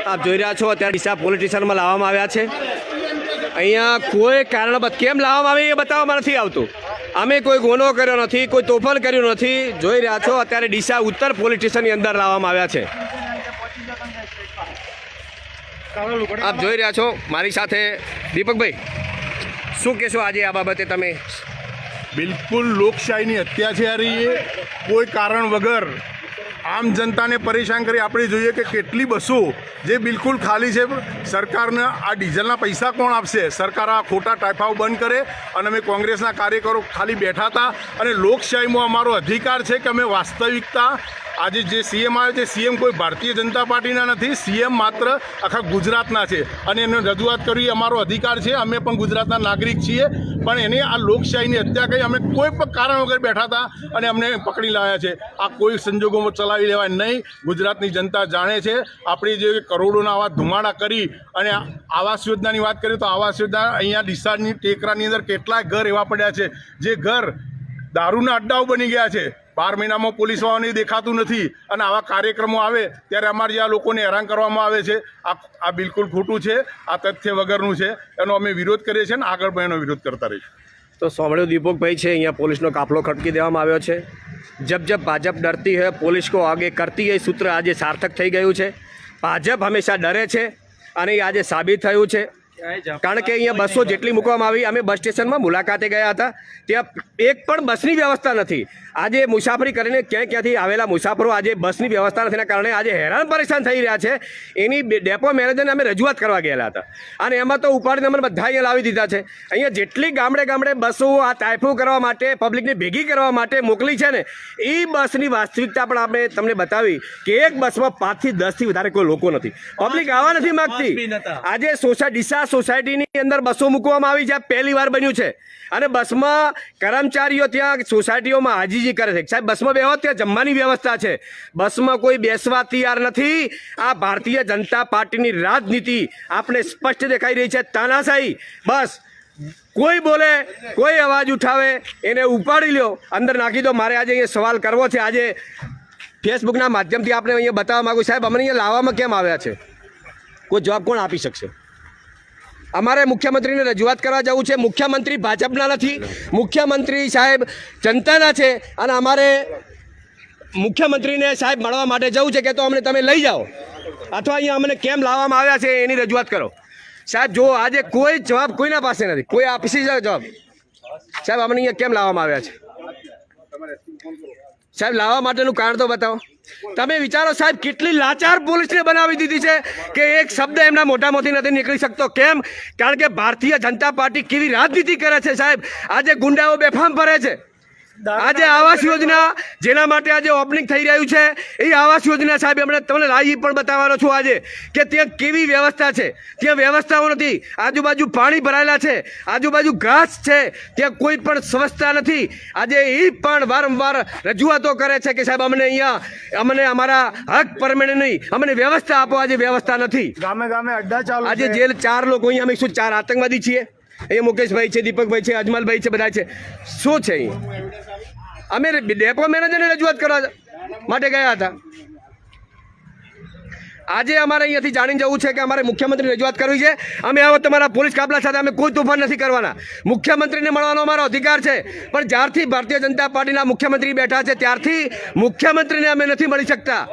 આપ જોઈ રહ્યા છો અત્યારે ડીસા પોલીસ સ્ટેશનમાં લાવવામાં આવ્યા છે। અહીંયા કોઈ કારણ કેમ લાવવામાં આવે એ બતાવવામાં નથી આવતું। અમે કોઈ ગુનો કર્યો નથી, કોઈ તોફાન કર્યું નથી। જોઈ રહ્યા છો અત્યારે ડીસા ઉત્તર પોલીસ સ્ટેશનની અંદર લાવવામાં આવ્યા છે। આપ જોઈ રહ્યા છો મારી સાથે દીપકભાઈ, શું કહેશો આજે આ બાબતે તમે? બિલકુલ લોકશાહીની હત્યા છે યાર, એ કોઈ કારણ વગર આમ જનતાને પરેશાન કરી। આપણે જોઈએ કે કેટલી બસો જે બિલકુલ ખાલી છે। સરકારને આ ડીઝલના પૈસા કોણ આપશે? સરકાર આ ખોટા ટાઈફાઓ બંધ કરે। અને અમે કોંગ્રેસના કાર્યકરો ખાલી બેઠા હતા અને લોકશાહીમાં અમારો અધિકાર છે કે અમે વાસ્તવિકતા આજે જે સીએમ આવ્યો છે, સીએમ કોઈ ભારતીય જનતા પાર્ટીના નથી, સીએમ માત્ર આખા ગુજરાતના છે અને એને રજૂઆત કરવી અમારો અધિકાર છે। અમે પણ ગુજરાતના નાગરિક છીએ, પણ એને આ લોકશાહીની હત્યા કરી। અમે કોઈ પણ કારણ વગર બેઠા હતા અને અમને પકડી લાવ્યા છે। આ કોઈ સંજોગોમાં ચલાવી લેવાય નહીં। ગુજરાતની જનતા જાણે છે આપણી જે કરોડોના આવા ધુમાડા કરી। અને આવાસ યોજનાની વાત કરીએ તો આવાસ યોજના અહીંયા ડીસાની ટેકરાની અંદર કેટલાય ઘર એવા પડ્યા છે જે ઘર દારૂના અડ્ડાઓ બની ગયા છે। 12 મહિનામાં પોલીસ વાળાને દેખાતું નથી અને આવા કાર્યક્રમો આવે ત્યારે અમારે આ લોકોને હેરાન કરવામાં આવે છે। આ બિલકુલ ખોટું છે, આ તથ્ય વગરનું છે। એનો અમે વિરોધ કરીએ છીએ અને આગળ પણ એનો વિરોધ કરતા રહીશું। તો સાંભળ્યું દીપકભાઈ છે, અહીંયા પોલીસનો કાફલો ખટકી દેવામાં આવ્યો છે। જબ જબ ભાજપ ડરતી है પોલીસ को आगे करती है સૂત્ર આજે સાર્થક થઈ ગયું છે। ભાજપ હંમેશા ડરે છે અને આજે સાબિત થયું છે। કારણ કે અહીંયા બસો જેટલી મૂકવામાં આવી। અમે બસ સ્ટેશનમાં મુલાકાતે ગયા હતા, ત્યાં એક પણ બસની વ્યવસ્થા નથી। આજે મુસાફરી કરીને ક્યાંથી આવેલા મુસાફરો આજે બસની વ્યવસ્થા નથીના કારણે આજે હેરાન પરેશાન થઈ રહ્યા છે। એની ડેપો મેનેજરને અમે રજૂઆત કરવા ગયેલા હતા અને એમાં તો ઉપાડીને અમને બધા અહીંયા લાવી દીધા છે। અહીંયા જેટલી ગામડે ગામડે બસો આ ટાઈફો કરવા માટે, પબ્લિકને ભેગી કરવા માટે મોકલી છે ને, એ બસની વાસ્તવિકતા પણ આપણે તમને બતાવી કે એક બસમાં 5 થી 10 થી વધારે કોઈ લોકો નથી। પબ્લિક આવવા નથી માગતી। આજે ડીસા સોસાયટીની અંદર બસો મૂકવામાં આવી છે, પહેલી વાર બન્યું છે। અને બસમાં કર્મચારીઓ ત્યાં સોસાયટીઓમાં હાજીજી કરે છે। સાહેબ બસમાં બેહો, ત્યાં જમવાની વ્યવસ્થા છે, બસમાં કોઈ બેસવા તૈયાર નથી। આ ભારતીય જનતા પાર્ટીની રાજનીતિ આપણે સ્પષ્ટ દેખાઈ રહી છે। તાનાશાહી, બસ કોઈ બોલે, કોઈ અવાજ ઉઠાવે એને ઉપાડી લ્યો, અંદર નાખી દો। મારે આજે અહીંયા સવાલ કરવો છે, આજે ફેસબુકના માધ્યમથી આપણે અહીંયા બતાવવા માગું, સાહેબ અમને અહીંયા લાવવામાં કેમ આવ્યા છે? કોઈ જવાબ કોણ આપી શકશે? અમારે મુખ્યમંત્રીને રજૂઆત કરવા જવું છે। મુખ્યમંત્રી ભાજપના નથી, મુખ્યમંત્રી સાહેબ જનતાના છે અને અમારે મુખ્યમંત્રીને સાહેબ મળવા માટે જવું છે કે તો અમને તમે લઈ જાઓ અથવા અહીંયા અમને કેમ લાવવામાં આવ્યા છે એની રજૂઆત કરો। સાહેબ જો આજે કોઈ જવાબ કોઈના પાસે નથી, કોઈ આપી શકે જવાબ? સાહેબ અમને અહીંયા કેમ લાવવામાં આવ્યા છે? સાહેબ લાવવા માટેનું કારણ તો બતાવો। તમે વિચારો સાહેબ, કેટલી લાચાર પોલીસને બનાવી દીધી છે કે એક શબ્દ એમના મોઢામાંથી નથી નીકળી શકતો। કેમ? કારણ કે ભારતીય જનતા પાર્ટી કેવી રાજનીતિ કરે છે સાહેબ। આજે ગુંડાઓ બેફામ ફરે છે। આજે આવાસ યોજના જેના માટે આજે ઓપનિંગ થઈ રહ્યું છે, એ આવાસ યોજના સાહેબ એમણે તમને લાવી પણ બતાવવાનો છું આજે કે ત્યાં કેવી વ્યવસ્થા છે। ત્યાં વ્યવસ્થાઓ નથી, આજુબાજુ પાણી ભરાયેલા છે, આજુબાજુ ઘાસ છે, ત્યાં કોઈ પણ સ્વચ્છતા નથી। આજે એ પણ વારંવાર રજૂઆતો કરે છે કે સાહેબ અમને અહીંયા અમને અમારા હક પરમેણે નહીં, અમને વ્યવસ્થા આપો। આજે વ્યવસ્થા નથી, ગામે ગામે અડ્ડા ચાલુ આજે જે 4 લોકો અહીંયા અમે શું 4 આતંકવાદી છીએ? અહીંયા મુકેશભાઈ છે, દીપકભાઈ છે, અજમલભાઈ છે, બધા છે। શું છે અહીં? અમે ડેપો મેનેજરને રજૂઆત કરવા માટે ગયા હતા। આજે અમારે અહીંયાથી જાણી જવું છે કે અમારે મુખ્યમંત્રીને રજૂઆત કરવી છે। અમે આવો તમારા પોલીસ કાફલા સાથે અમે કોઈ તોફાન નથી કરવાના। મુખ્યમંત્રીને મળવાનો અમારો અધિકાર છે, પણ જ્યારથી ભારતીય જનતા પાર્ટીના મુખ્યમંત્રી બેઠા છે ત્યારથી મુખ્યમંત્રીને અમે નથી મળી શકતા।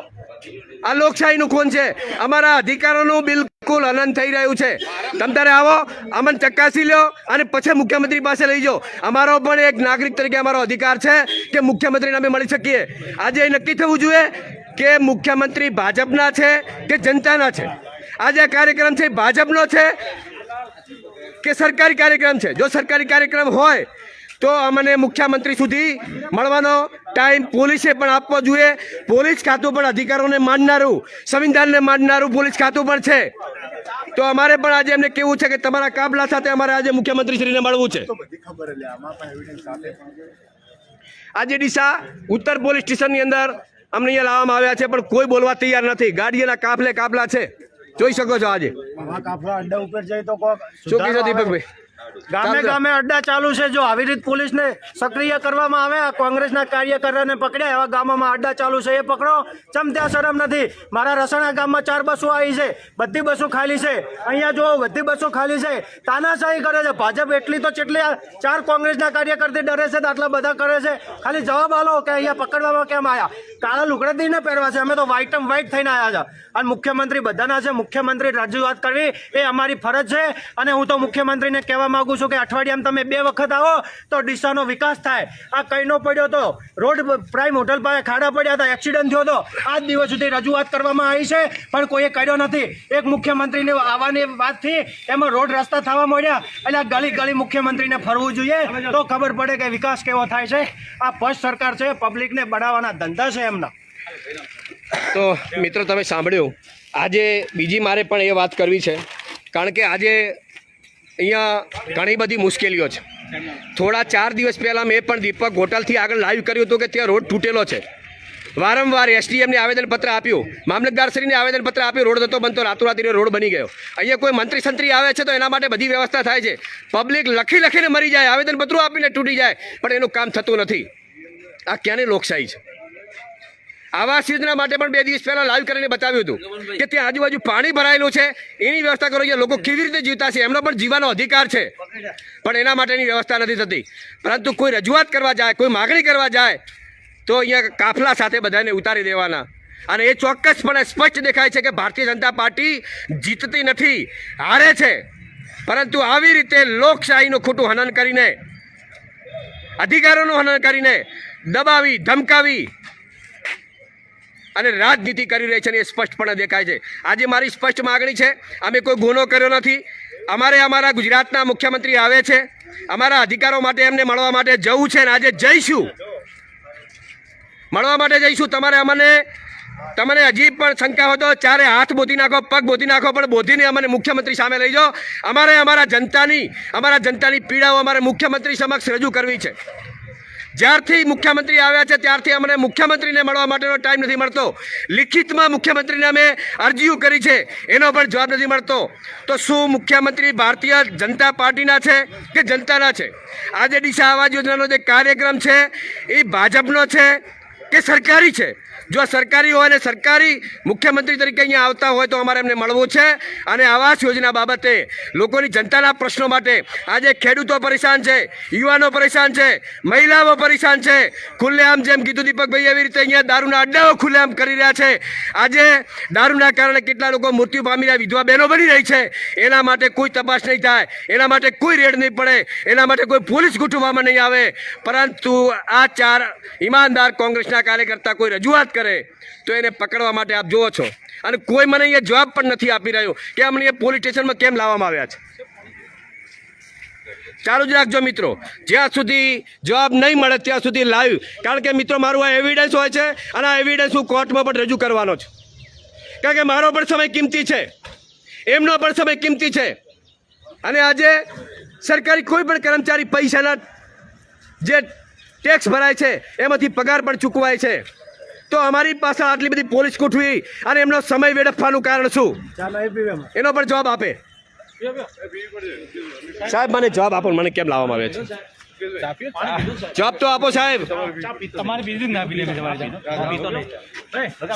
આ લોકશાહીનું ખૂન છે, અમારા અધિકારોનું બિલકુલ હનન થઈ રહ્યું છે। તમે તારે આવો, અમને ચકાસી લો અને પછી મુખ્યમંત્રી પાસે લઈ જાઓ। અમારો પણ એક નાગરિક તરીકે અમારો અધિકાર છે કે મુખ્યમંત્રીને અમે મળી શકીએ। આજે નક્કી થવું જોઈએ કે મુખ્યમંત્રી ભાજપના છે કે જનતાના છે। આજે આ કાર્યક્રમ છે ભાજપનો છે કે સરકારી કાર્યક્રમ છે? જો સરકારી કાર્યક્રમ હોય તો અમને મુખ્યમંત્રી સુધી મળવાનો ટાઈમ પોલીસે પણ આપવો જોઈએ। પોલીસ ખાતું પણ અધિકારોને માનનારું, સંવિધાનને માનનારું પોલીસ ખાતું પણ છે। તો અમારે પણ આજે એમને કેવું છે કે તમારા કાફલા સાથે અમારે આજે મુખ્યમંત્રીશ્રીને મળવું છે। આજે ડીસા ઉત્તર પોલીસ સ્ટેશનની અંદર અમને અહીંયા લાવવામાં આવ્યા છે, પણ કોઈ બોલવા તૈયાર નથી। ગાડીઓના કાફલા છે, જોઈ શકો છો। આજે કાફલા અડ્ડા ઉપર જાય તો શું કહેશો દીપકભાઈ? ગામે ગામે અડ્ડા ચાલુ છે. જો આવી રીત પોલીસને સક્રિય કરવામાં આવે, આ કોંગ્રેસના કાર્યકરોને પકડ્યા એવા ગામોમાં અડ્ડા ચાલુ છે એ પકડો. ચમ ત્યાં શરમ નથી. મારા રસણા ગામમાં 4 બસો આવી છે, બધી બસો ખાલી છે. અહીંયા જો બધી બસો ખાલી છે. તાનાશાહી કરે છે ભાજપ. એટલી તો ચેટલી 4 કોંગ્રેસના કાર્યકરથી ડરે છે, આટલા બધા કરે છે. ખાલી જવાબ આલો કે અહીંયા પકડવામાં કેમ આવ્યા. કાળા લુગડા ને પહેરવા છે, અમે તો વ્હાઈટ થઈને આવ્યા છે. અને મુખ્યમંત્રી બધાના છે. મુખ્યમંત્રી રજૂઆત કરવી એ અમારી ફરજ છે. અને હું તો મુખ્યમંત્રીને કહેવા માંગુ છું કે અઠવાડિયામાં તમે 2 વખત આવો તો ડીસાનો વિકાસ થાય. આ કઈનો પડ્યો તો રોડ પ્રાઇમ હોટલ પાસે ખાડા પડ્યા હતા, એક્સિડન્ટ થયો હતો. આજ દિવસ સુધી રજૂઆત કરવામાં આવી છે પણ કોઈએ કર્યો નથી. એક મુખ્યમંત્રીને આવવાની વાતથી એમાં રોડ રસ્તા થવા મળ્યા. એટલે ગલી ગલી મુખ્યમંત્રીને ફરવું જોઈએ તો ખબર પડે કે વિકાસ કેવો થાય છે. આ પક્ષ સરકાર છે, પબ્લિકને બડાવવાના ધંધા છે એમના. તો મિત્રો તમે સાંભળ્યું. આજે બીજી મારે પણ એ વાત કરવી છે, કારણ કે આજે અહીંયા ઘણી બધી મુશ્કેલીઓ છે. થોડા 4 દિવસ પહેલાં મેં પણ દીપક હોટલથી આગળ લાઈવ કર્યું હતું કે ત્યાં રોડ તૂટેલો છે. વારંવાર એસડીએમને આવેદનપત્ર આપ્યું, મામલતદારશ્રીને આવેદનપત્ર આપ્યું, રોડ નહોતો બનતો, રાતોરાત રોડ બની ગયો. અહીંયા કોઈ મંત્રી સંત્રી આવે છે તો એના માટે બધી વ્યવસ્થા થાય છે. પબ્લિક લખીને મરી જાય, આવેદનપત્રો આપીને તૂટી જાય, પણ એનું કામ થતું નથી. આ ક્યાંની લોકશાહી છે? આવાસ યોજના માટે પણ 2 દિવસ પહેલાં લાઈવ કરીને બતાવ્યું હતું કે ત્યાં આજુબાજુ પાણી ભરાયેલું છે, એની વ્યવસ્થા કરો. લોકો કેવી રીતે જીવતા છે, એમનો પણ જીવવાનો અધિકાર છે, પણ એના માટેની વ્યવસ્થા નથી થતી. પરંતુ કોઈ રજૂઆત કરવા જાય, કોઈ માગણી કરવા જાય તો અહીંયા કાફલા સાથે બધાને ઉતારી દેવાના. અને એ ચોક્કસપણે સ્પષ્ટ દેખાય છે કે ભારતીય જનતા પાર્ટી જીતતી નથી, હારે છે. પરંતુ આવી રીતે લોકશાહીનું ખોટું હનન કરીને, અધિકારોનું હનન કરીને, દબાવી ધમકાવી અને રાજનીતિ કરી રહી છે, એ સ્પષ્ટપણે દેખાય છે. આજે મારી સ્પષ્ટ માગણી છે, અમે કોઈ ગુનો કર્યો નથી. અમારા ગુજરાતના મુખ્યમંત્રી આવે છે, અમારા અધિકારો માટે એમને મળવા માટે જવું છે ને આજે જઈશું, મળવા માટે જઈશું. તમને હજી પણ શંકા હોય તો 4 હાથ બોધી નાખો, પગ બોધી નાખો, પણ બોધીને અમને મુખ્યમંત્રી સામે લઈ જાઓ. અમારા જનતાની પીડાઓ અમારે મુખ્યમંત્રી સમક્ષ રજૂ કરવી છે. જ્યારથી મુખ્યમંત્રી આવ્યા છે ત્યારથી અમને મુખ્યમંત્રીને મળવા માટેનો ટાઈમ નથી મળતો. લિખિતમાં મુખ્યમંત્રીને અમે અરજીઓ કરી છે, એનો પણ જવાબ નથી મળતો. તો શું મુખ્યમંત્રી ભારતીય જનતા પાર્ટીના છે કે જનતાના છે? આજે ડીસા આવાસ યોજનાનો જે કાર્યક્રમ છે એ ભાજપનો છે કે સરકારી છે? જો સરકારી હોય ને સરકારી મુખ્યમંત્રી તરીકે અહીંયા આવતા હોય તો અમારે એમને મળવું છે. અને આવાસ યોજના બાબતે લોકોની જનતાના પ્રશ્નો માટે આજે ખેડૂતો પરેશાન છે, યુવાનો પરેશાન છે, મહિલાઓ પરેશાન છે. ખુલ્લેઆમ જેમ કીધું દીપકભાઈ એવી રીતે અહીંયા દારૂના અડ્ડાઓ ખુલ્લેઆમ કરી રહ્યા છે. આજે દારૂના કારણે કેટલા લોકો મૃત્યુ પામી રહ્યા, વિધવા બહેનો બની રહી છે. એના માટે કોઈ તપાસ નહીં થાય, એના માટે કોઈ રેડ નહીં પડે, એના માટે કોઈ પોલીસ ગોઠવવામાં નહીં આવે. પરંતુ આ 4 ઈમાનદાર કોંગ્રેસના કાર્યકર્તા કોઈ રજૂઆત કરે તો એને પકડવા માટે આપ જુઓ છો. અને કોઈ મને અહીંયા જવાબ પણ નથી આપી રહ્યો કે અમને એ પોલીસ સ્ટેશનમાં કેમ લાવવામાં આવ્યા છે. ચાલુ જ રાખજો મિત્રો, જ્યાં સુધી જવાબ નહીં મળે ત્યાં સુધી લાઈવ. કારણ કે મિત્રો મારું આ એવિડન્સ હોય છે અને આ એવિડન્સ હું કોર્ટમાં પણ રજૂ કરવાનો છું. કારણ કે મારો પણ સમય કિંમતી છે, એમનો પણ સમય કિંમતી છે. અને આજે સરકારી કોઈ પણ કર્મચારી પૈસાના જે ટેક્સ ભરાય છે એમાંથી પગાર પણ ચૂકવાય છે. તો અમારી પાસે આટલી બધી પોલીસ ગોઠવી અને એમનો સમય વેડફવાનું કારણ શું? એનો પણ જવાબ આપે સાહેબ. મને જવાબ આપો, મને કેમ લાવવામાં આવે છે? જવાબ તો આપો સાહેબ.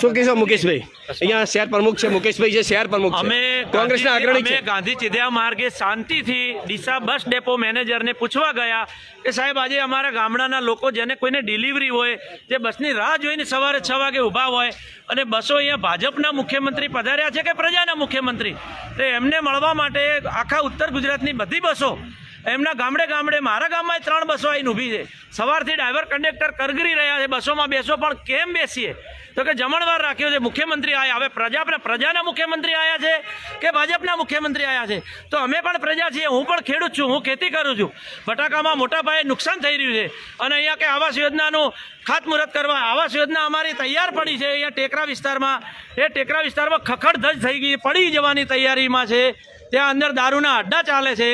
શું કહેશો મુકેશભાઈ? અહીંયા શહેર પ્રમુખ છે, મુકેશભાઈ છે, શહેર પ્રમુખ છે, કોંગ્રેસના અગ્રણી છે. ગાંધી ચિંધ્યા માર્ગે શાંતિથી ડીસા બસ ડેપો મેનેજરને પૂછવા ગયા કે સાહેબ આજે અમારા ગામડાના લોકો જેને કોઈને ડિલિવરી હોય, જે બસની રાહ જોઈને સવારે 6 વાગે ઊભા હોય, અને બસો અહીંયા ભાજપના મુખ્યમંત્રી પધાર્યા છે કે પ્રજાના મુખ્યમંત્રી, તો એમને મળવા માટે આખા ઉત્તર ગુજરાતની બધી બસો એમના ગામડે મારા ગામમાં 3 બસો આવીને ઊભી છે. સવારથી ડ્રાઈવર કંડક્ટર કરગરી રહ્યા છે બસોમાં બેસો, પણ કેમ બેસીએ? તો કે જમણવાર રાખ્યો છે, મુખ્યમંત્રી આવ્યા. હવે પ્રજાના મુખ્યમંત્રી આવ્યા છે કે ભાજપના મુખ્યમંત્રી આવ્યા છે? તો અમે પણ પ્રજા છીએ, હું પણ ખેડૂત છું, હું ખેતી કરું છું. બટાકામાં મોટા પાયે નુકસાન થઈ રહ્યું છે અને અહીંયા કે આવાસ યોજનાનું ખાતમુહૂર્ત કરવા, આવાસ યોજના અમારી તૈયાર પડી છે અહીંયા ટેકરા વિસ્તારમાં. એ ટેકરા વિસ્તારમાં ખખડધજ થઈ ગઈ, પડી જવાની તૈયારીમાં છે. ત્યાં અંદર દારૂના અડ્ડા ચાલે છે.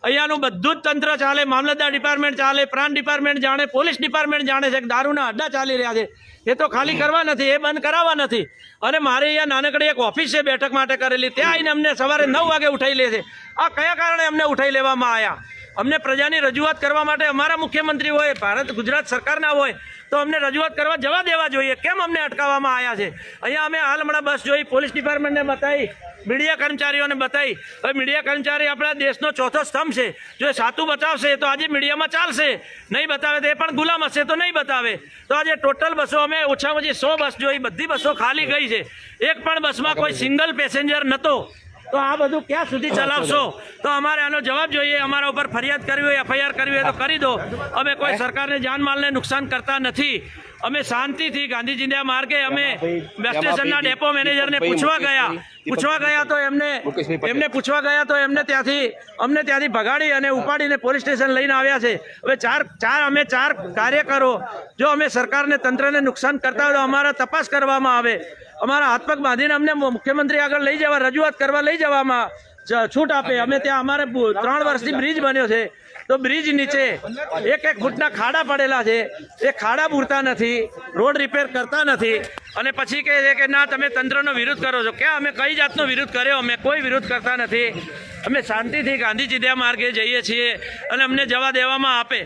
અહીંયાનું બધું જ તંત્ર ચાલે, મામલતદાર ડિપાર્ટમેન્ટ ચાલે, પ્રાંત ડિપાર્ટમેન્ટ જાણે, પોલીસ ડિપાર્ટમેન્ટ જાણે છે કે દારૂના અડ્ડા ચાલી રહ્યા છે. એ તો ખાલી કરવા નથી, એ બંધ કરાવવા નથી. અને મારે અહીંયા નાનકડી એક ઓફિસ છે બેઠક માટે કરેલી, ત્યાં આવીને અમને સવારે 9 વાગે ઉઠાઈ લે છે. આ કયા કારણે અમને ઉઠાઈ લેવામાં આવ્યા? અમને પ્રજાની રજૂઆત કરવા માટે અમારા મુખ્યમંત્રી હોય, ભારત ગુજરાત સરકારના હોય તો અમને રજૂઆત કરવા જવા દેવા જોઈએ. કેમ અમને અટકાવવામાં આવ્યા છે? અહીંયા અમે હાલ હમણાં બસ જોઈ, પોલીસ ડિપાર્ટમેન્ટને બતાવી, મીડિયા કર્મચારીઓને બતાવી. હવે મીડિયા કર્મચારી આપણા દેશનો ચોથો સ્તંભ છે. જો એ સાચું બતાવશે તો આજે મીડિયામાં ચાલશે, નહીં બતાવે તો એ પણ ગુલામ હશે તો નહીં બતાવે. તો આજે ટોટલ બસો અમે ઓછામાં ઓછી 100 બસ જોઈ, બધી બસો ખાલી ગઈ છે. એક પણ બસમાં કોઈ સિંગલ પેસેન્જર નહોતો. તો આ બધું ક્યાં સુધી ચલાવશો? તો અમારે આનો જવાબ જોઈએ. અમારા ઉપર ફરિયાદ કરવી હોય, FIR કરવી હોય તો કરી દો. અમે કોઈ સરકારને જાનમાલને નુકસાન કરતા નથી. અમે શાંતિથી ગાંધીજીના માર્ગે અમે બસ સ્ટેશનના ડેપો મેનેજરને પૂછવા ગયા તો એમને પૂછવા ગયા તો અમને ત્યાંથી ભગાડી અને ઉપાડીને પોલીસ સ્ટેશન લઈને આવ્યા છે. હવે અમે ચાર કાર્યકરો જો અમે સરકારને, તંત્રને નુકસાન કરતા હોય તો અમારા તપાસ કરવામાં આવે. અમારા હાથ પગ બાંધીને અમને મુખ્યમંત્રી આગળ લઈ જવા, રજૂઆત કરવા લઈ જવામાં છૂટ આપે. અમે ત્યાં અમારે 3 વર્ષથી બ્રિજ બન્યો છે તો બ્રિજ નીચે 1-1 ફૂટના ખાડા પડેલા છે. એ ખાડા પૂરતા નથી, રોડ રિપેર કરતા નથી અને પછી કહે છે કે ના તમે તંત્રનો વિરોધ કરો છો. ક્યાં અમે કઈ જાતનો વિરોધ કર્યો? અમે કોઈ વિરોધ કરતા નથી. અમે શાંતિથી ગાંધીજીના માર્ગે જઈએ છીએ અને અમને જવા દેવામાં આવે.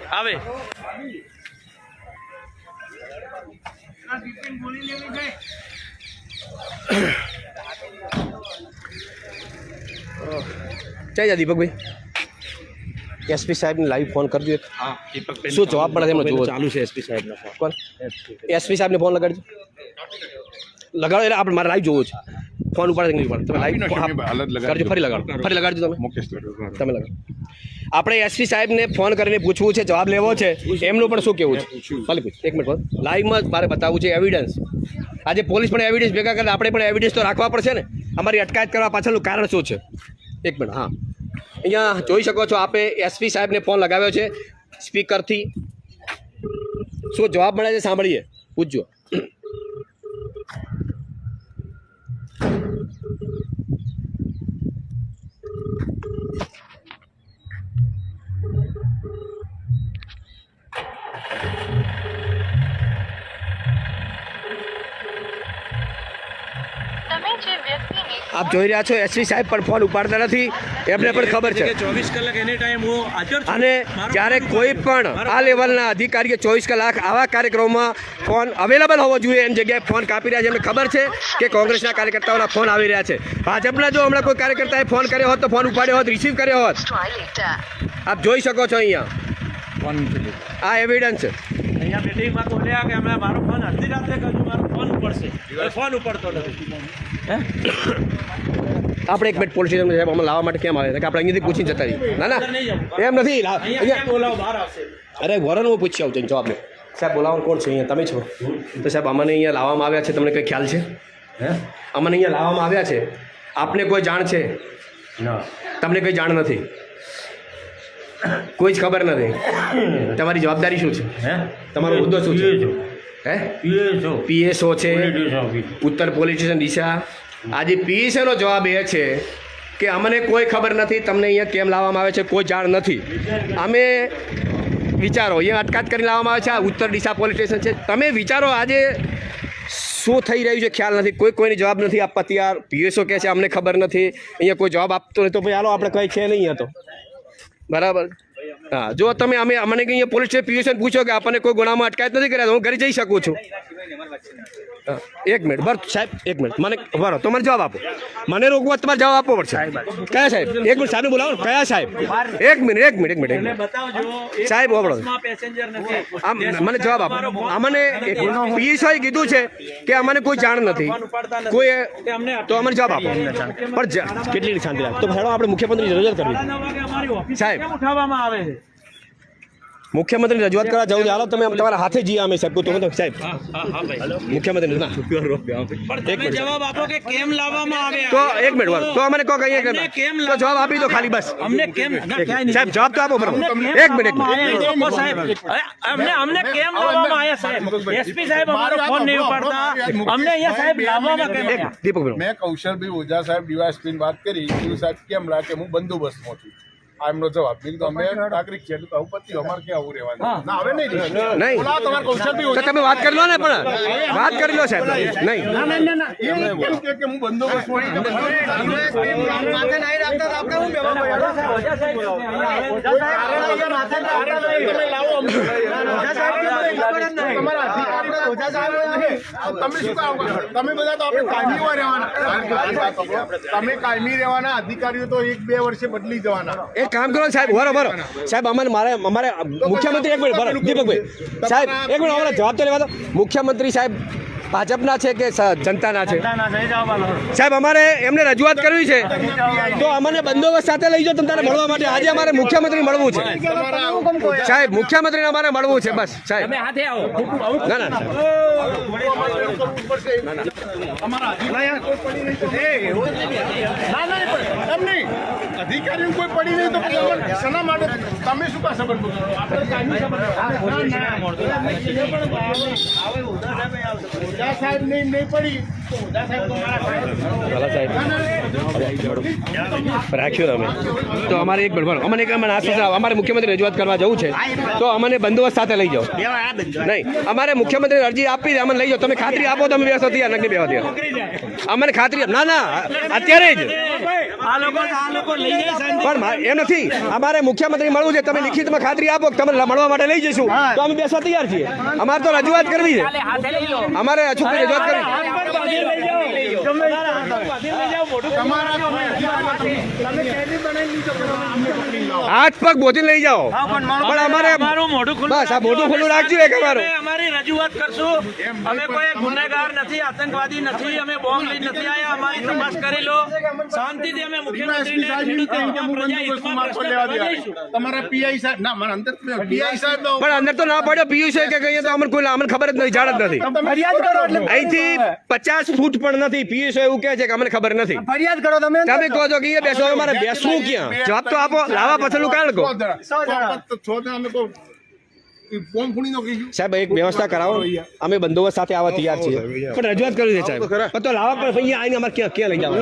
જય જા દીપકભાઈ, એસપી સાહેબને લાઈવ ફોન કરજો. શું જવાબ મળે છે એમનો જોવો. ચાલુ છે એસપી સાહેબનો ફોન. કોણ? એસપી સાહેબને ફોન લગાડજો. લગાડો એટલે આપણે મારે લાઈવ જોવો છે. ફોન ઉપાડે નહીં ઉપાડે? તમે લાઈવ કરજો. ફરી લગાડજો તમે લગાડો. આપણે એસપી સાહેબને ફોન કરીને પૂછવું છે, જવાબ લેવો છે. એમનું પણ શું કહેવું છે? ખાલી પૂછ, 1 મિનિટ. લાઈવમાં મારે બતાવવું છે એવિડન્સ. આજે પોલીસ પણ એવિડન્સ ભેગા કરે, આપણે પણ એવિડન્સ તો રાખવા પડશે ને. અમારી અટકાયત કરવા પાછળનું કારણ શું છે? 1 મિનિટ. હા, અહીંયા જોઈ શકો છો આપે એસપી સાહેબને ફોન લગાવ્યો છે સ્પીકરથી. શું જવાબ મળે છે સાંભળીએ, પૂછજો. આપ જોઈ રહ્યા છો એસપી સાહેબ પણ ફોન ઉપાડતા નથી. એમને પણ ખબર છે 24 કલાક એની ટાઈમ હું હાજર છું. અને જ્યારે કોઈ પણ આ લેવલના અધિકારીઓ 24 કલાક આવા કાર્યક્રમમાં ફોન અવેલેબલ હોવો જોઈએ એની જગ્યાએ ફોન કાપી રહ્યા છે. એમને ખબર છે કે કોંગ્રેસના કાર્યકર્તાઓના ફોન આવી રહ્યા છે. ભાજપના જો હમણાં કોઈ કાર્યકર્તાએ ફોન કર્યો હોત તો ફોન ઉપાડ્યો હોત, રિસીવ કર્યો હોત. આપ જોઈ શકો છો અહીંયા આ એવિડન્સ છે. અહીંયા મીટિંગમાં બોલ્યા કે અમે મારો ફોન અડધી રાત્રે કરજો, મારો ફોન ઉપડશે. ફોન ઉપડતો નથી. આપણે 1 મિનિટ પોલીસ સ્ટેશન સાહેબ અમે લાવવા માટે કેમ આવે કે આપણે અહીંયાથી પૂછીને જતા રહીએ? ના એમ નથી. અરે વરણ હું પૂછી આવું છું જવાબ લે. સાહેબ બોલાવવાનું કોણ છે અહીંયા? તમે છો. તો સાહેબ અમને અહીંયા લાવવામાં આવ્યા છે, તમને કંઈ ખ્યાલ છે? અમને અહીંયા લાવવામાં આવ્યા છે, આપને કોઈ જાણ છે? તમને કંઈ જાણ નથી, કોઈ જ ખબર નથી. તમારી જવાબદારી શું છે? તમારો મુદ્દો શું છે? PSO છે, ઉત્તર પોલીસ સ્ટેશન ડીસા. આજે PSOનો જવાબ એ છે કે અમને કોઈ ખબર નથી, તમને અહીંયા કેમ લાવવામાં આવે છે કોઈ જાણ નથી. અમે વિચારો અહીંયા અટકાયત કરીને લાવવામાં આવે છે. આ ઉત્તર ડીસા પોલીસ સ્ટેશન છે. તમે વિચારો આજે શું થઈ રહ્યું છે ખ્યાલ નથી. કોઈને જવાબ નથી આપવા તૈયાર. PSO કહે છે અમને ખબર નથી, અહીંયા કોઈ જવાબ આપતો નથી. તો ભાઈ હાલો આપણે કંઈ છે નહીં હતો, બરાબર. હા, જો તમે અમને અહીંયા પોલીસ સ્ટેશન PSO પૂછો કે આપણને કોઈ ગુનામાં અટકાયત નથી કર્યા તો હું ઘરે જઈ શકું છું. 1 મિનિટ બસ સાહેબ, 1 મિનિટ મને બરો તો મને જવાબ આપો. મને રોકવા તમારે જવાબ આપવો પડશે. કયા સાહેબ? 1 મિનિટ સાહેબ બોલાવો. કયા સાહેબ? 1 મિનિટ સાહેબ બોલો. મને જવાબ આપો. અમને PSOએ કીધું છે કે અમને કોઈ જાણ નથી, કોઈ તો અમને જવાબ આપો. પણ કેટલી શાંતિ રાખ તો હેડો આપણે મુખ્યમંત્રીની રજૂઆત કરવી. સાહેબ ઉઠાવવામાં આવે છે. મુખ્યમંત્રીની રજૂઆત કરવા જવું. હાલો તમે તમારા હાથે જઈએ અમે સાહેબ. સાહેબ મુખ્યમંત્રી ના જવાબ આપો કે કેમ લાવવામાં આવે. તો 1 મિનિટ તો અમને કહો કહીએ તો જવાબ આપી દો ખાલી બસ. અમને કેમ સાહેબ જવાબ તો આપો બરાબર. 1 મિનિટ સાહેબ અમને કેમ લાવવામાં આવ્યા સાહેબ? એસપી સાહેબ અમારો ફોન નહીં ઉપાડતા. અમને અહીંયા સાહેબ લાવવામાં કેમ? દીપક મેં કૌશલભાઈ ઓઝા સાહેબ DYSP ની વાત કરી. સાહેબ કેમ લાગે? હું બંદોબસ્તમાં છું. આ એમનો જવાબ. મેં કીધું અમે નાગરિક છીએ એટલે તો આવું પત્યું, અમારે ક્યાં આવું રહેવાનું? ના હવે નહીં. નહીં બોલાવો તમારે કૌશલ બી તો તમે વાત કરી લો ને, પણ વાત કરી લો સાહેબ. નહીં કેમ કે હું બંદોબસ્ત તમે શું કામ કરો? તમે બધા તો આપણે કાયમી રહેવાના. તમે કાયમી રહેવાના, અધિકારીઓ તો 1-2 વર્ષે બદલી જવાના. એક કામ કરો સાહેબ, બરો સાહેબ, અમારે મુખ્યમંત્રી, એક મિનિટ બરો દીપકભાઈ સાહેબ, એક મિનિટ અમારે જવાબ તો લેવા દો. મુખ્યમંત્રી સાહેબ ભાજપના છે કે જનતાના છે? સાહેબ અમારે એમને રજૂઆત કરવી છે તો અમને બંદોબસ્ત સાથે લઈ જાઓ તમતાને મળવા માટે. આજે અમારે મુખ્યમંત્રી મળવું છે સાહેબ, મુખ્યમંત્રીને અમારે મળવું છે બસ સાહેબ. ના ના અધિકારીઓ કોઈ પડી નહીં તો પછી શેના માટે તમે શું કા સંબંધ કરો? આપણે કાયમી ઓઝા સાહેબ નહીં પડી તો ઓઝા સાહેબ તો રાખ્યું અમે તો અમારે એક બળવાનો અમને એક અમારે મુખ્યમંત્રી રજૂઆત કરવા જવું છે તો અમને બંદોબસ્ત સાથે લઈ જાઓ. નહીં અમારે મુખ્યમંત્રી અરજી આપી અમને લઈ જાઓ. તમે ખાતરી આપો તમે બેસો તૈયાર નથી બેવા તૈયાર. અમને ખાતરી ના ના અત્યારે જ પણ એમ નથી. અમારે મુખ્યમંત્રી મળવું છે, તમે લિખિતમાં ખાતરી આપો કે તમે મળવા માટે લઈ જઈશું તો અમે બેસવા તૈયાર છીએ. અમારે તો રજૂઆત કરવી છે, અમારે અચૂક રજૂઆત કરવી. હાથ પગ બોધી લઈ જાઓ પણ અમારે બસ આ મોટું ખુલ્લું રાખજો. એક અમારી રજૂઆત કરશું. અમે કોઈ ગુનેગાર નથી, આતંકવાદી નથી, અમે બોમ્બ લઈ નથી આવ્યા. અમારી તપાસ કરી લો શાંતિથી. અમે તમારા પીઆઈ સાહેબ ના મને અંદર પીઆઈ સાહેબ પણ અંદર તો ના પડ્યો પીયુ છે કે કહીએ તો અમને કોઈ અમને ખબર જ નથી, જાણ જ નથી. અહીંથી 50 ફૂટ પણ નથી. પીયુ છે એવું કહે છે કે અમને ખબર નથી. ફરિયાદ કરો તમે. તમે કહો છો કે એ બેસો, અમારે બેસવું ક્યાં? જવાબ તો આપો. લાવા પાછળનું કારણ કહો સાહેબ. એક વ્યવસ્થા કરાવો, અમે બંદોબસ્ત સાથે આવવા તૈયાર છીએ પણ રજૂઆત કરવી છે સાહેબ. તો લાવા પણ અહીંયા આવીને અમારે ક્યાં લઈ જવા?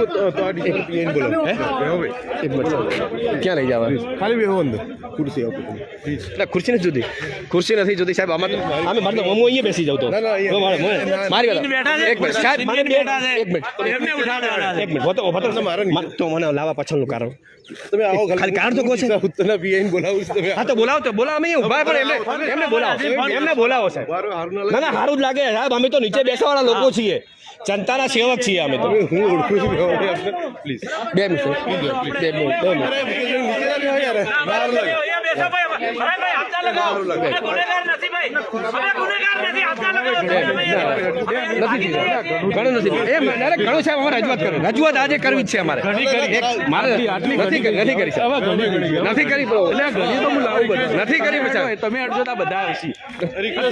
ક્યાં લઈ જવા? એટલે ખુરશી નથી જુદી, ખુરશી નથી જુદી સાહેબ. અમે હું અહીંયા બેસી જાઉં તો મારી વાત એક મિનિટ સાહેબ, એક મિનિટ તો મને લાવા પાછળનું કારણ તમે આવો ખાલી કારણ તો કહો છો. હા તો બોલાવો, તો બોલાવો. અમે ઉભા પણ એમને બોલાવો સાહેબ. ના ના સારું જ લાગે સાહેબ. અમે તો નીચે બેસવાવાળા લોકો છીએ, જનતાના સેવક છીએ અમે તો. હું ઓળખું છું પ્લીઝ 2 મિનિટ. ઘણું સાહેબ અમારે રજૂઆત કરો. રજૂઆત આજે કરવી જ છે અમારે. નથી કરી તમે અડજો તો બધા આવશે.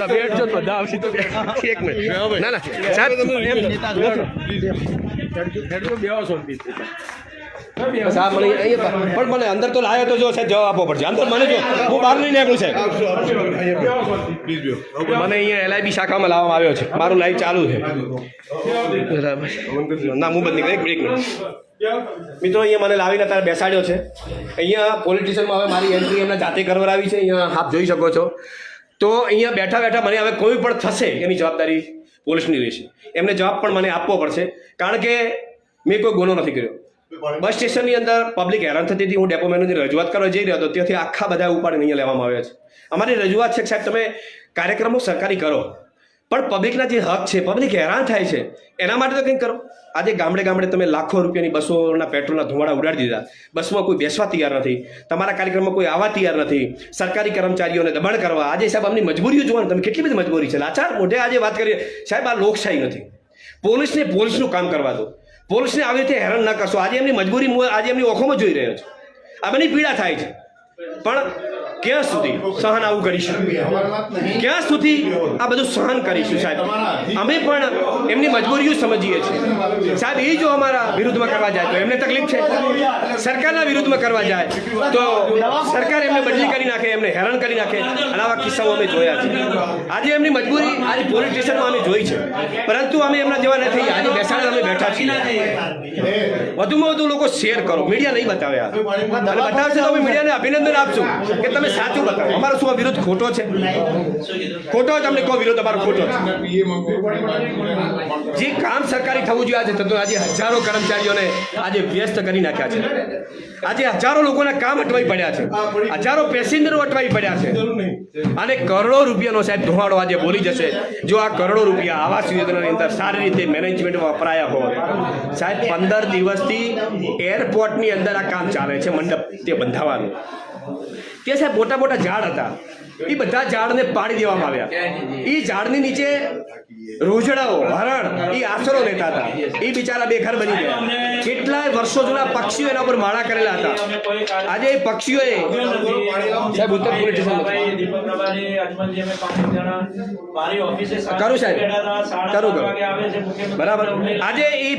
તમે અડજો બધા આવશે તો એક મિનિટ. ના ના સાહેબ પણ મને અંદર તો લાયો તો જો સાહેબ જવાબ આપવો પડશે. અંદર મને જો હું બહાર નહીં નીકળું સાહેબ. મને અહીંયા LIB શાખામાં લાવવામાં આવ્યો છે. મારું લાઈવ ચાલુ છે. ના હું બંધ નહીં. એક મિનિટ મિત્રો, અહીંયા મને લાવીને અત્યારે બેસાડ્યો છે. અહીંયા પોલીસ સ્ટેશનમાં હવે મારી એન્ટ્રી એમને જાતે કરવડાવી છે. અહીંયા આપ જોઈ શકો છો. તો અહીંયા બેઠા બેઠા મને હવે કોઈ પણ થશે એની જવાબદારી પોલીસની રહેશે. એમને જવાબ પણ મને આપવો પડશે કારણ કે મેં કોઈ ગુનો નથી કર્યો. બસ સ્ટેશનની અંદર પબ્લિક હેરાન થતી હતી. હું ડેપો મેનેજરની રજૂઆત કરવા જઈ રહ્યો હતો, ત્યાંથી આખા બધા ઉપાડીને અહીંયા લેવામાં આવ્યા છે. અમારી રજૂઆત છે કે સાહેબ તમે કાર્યક્રમો સરકારી કરો પણ પબ્લિકના જે હક છે, પબ્લિક હેરાન થાય છે એના માટે તો કંઈક કરો. આજે ગામડે ગામડે તમે લાખો રૂપિયાની બસોના પેટ્રોલના ધુમાડા ઉડાડી દીધા. બસમાં કોઈ બેસવા તૈયાર નથી, તમારા કાર્યક્રમમાં કોઈ આવવા તૈયાર નથી. સરકારી કર્મચારીઓને દબાણ કરવા. આજે સાહેબ અમની મજબૂરીઓ જોવાનું, તમે કેટલી બધી મજબૂરી છે. લાચાર મોઢે આજે વાત કરીએ સાહેબ. આ લોકશાહી નથી. પોલીસને પોલીસનું કામ કરવા દો. પોલીસને આવી રીતે હેરાન ન કરશો. આજે એમની મજબૂરી આજે એમની ઓખોમાં જોઈ રહ્યો છે. આ બધી પીડા થાય છે પણ ક્યાં સુધી સહન આવું કરીશું? ક્યાં સુધી આ બધું સહન કરીશું સાહેબ? અમે પણ એમની મજબૂરીઓ સમજીએ છીએ સાહેબ. એ જો અમારા વિરુદ્ધમાં કરવા જાય તો એમને તકલીફ છે. સરકારના વિરુદ્ધમાં કરવા જાય તો સરકાર એમને બદલી કરી નાખે, એમને હેરાન કરી નાખે. અને આવા કિસ્સાઓ અમે જોયા છે. આજે એમની મજબૂરી આજે પોલીસ સ્ટેશનમાં અમે જોઈ છે પરંતુ અમે એમના જેવા નથી. આજે બેસાડે અમે બેઠા છીએ. વધુમાં વધુ લોકો શેર કરો, મીડિયા નહીં બતાવ્યા અને બતાવશે તો અમે મીડિયાને અભિનંદન આપશું કે તમે સાચું બતાવો. અમારો શું આ વિરોધ ખોટો છે? ખોટો જ અમને કહો વિરોધ અમારો ખોટો છે. જે કામ સરકારી થવું જોઈએ આજે થતું. આજે હજારો કર્મચારીઓને આજે વ્યસ્ત કરી નાખ્યા છે. આજે હજારો લોકોના કામ અટવાઈ પડ્યા છે, હજારો પેસેન્જરો અટવાઈ પડ્યા છે અને કરોડો રૂપિયાનો સાહેબ ધોવાડો આજે બોલી જશે. જો આ કરોડો રૂપિયા આવાસ યોજનાની અંદર સારી રીતે મેનેજમેન્ટ વપરાયા હોત સાહેબ, 15 દિવસથી એરપોર્ટની અંદર આ કામ ચાલે છે, મંડપ તે બંધાવાનું. તે સાહેબ મોટા મોટા ઝાડ હતા, એ બધા ઝાડને પાડી દેવામાં આવ્યા. એ ઝાડની નીચે રોજડાઓ, હરણ એ આશરો લેતા હતા. એ બિચારા બેઘર બની ગયા. કેટલાય વર્ષો જૂના પક્ષીઓ એના ઉપર માળા કરેલા હતા. આજે એ પક્ષીઓએ સાહેબ ઉત્તર પોલીસ સ્ટેશન કરું સાહેબ, કરું બરાબર. આજે એ